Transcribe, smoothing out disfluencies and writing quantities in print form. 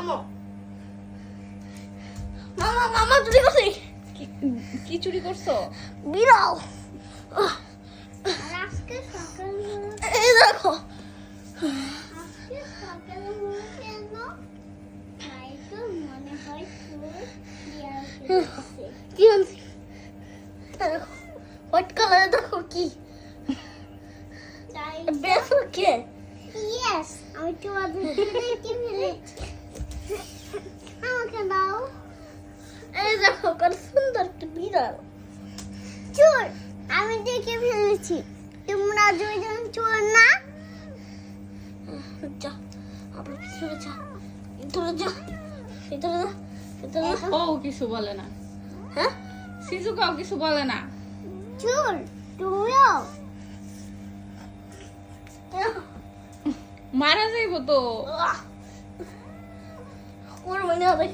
মামা মামা মামা চুরি করছি। কি চুরি করছো? বিড়াল। আজকে সকালে এই দেখো আজকে সকালে কেন তাই তো মনে হয় তোর কি আনছি দেখো হোয়াইট কালার দেখো কি তাই বেসো কে ইয়েস আমি তোমাদের দেখে ফেলেছি আমাকে দাও এই দেখো কত সুন্দর একটা বিড়াল। চোর আমি দেখে ফেলেছি তোমরা দুজন চোর না যা আপনার পিছনে যা ভিতরে যা ভিতরে যা ভিতরে যা। ও কিছু বলে না, হ্যাঁ শিজুকাও কিছু বলে না। চোর তুমিও মারা যাইবো তো। ওর মনে হবে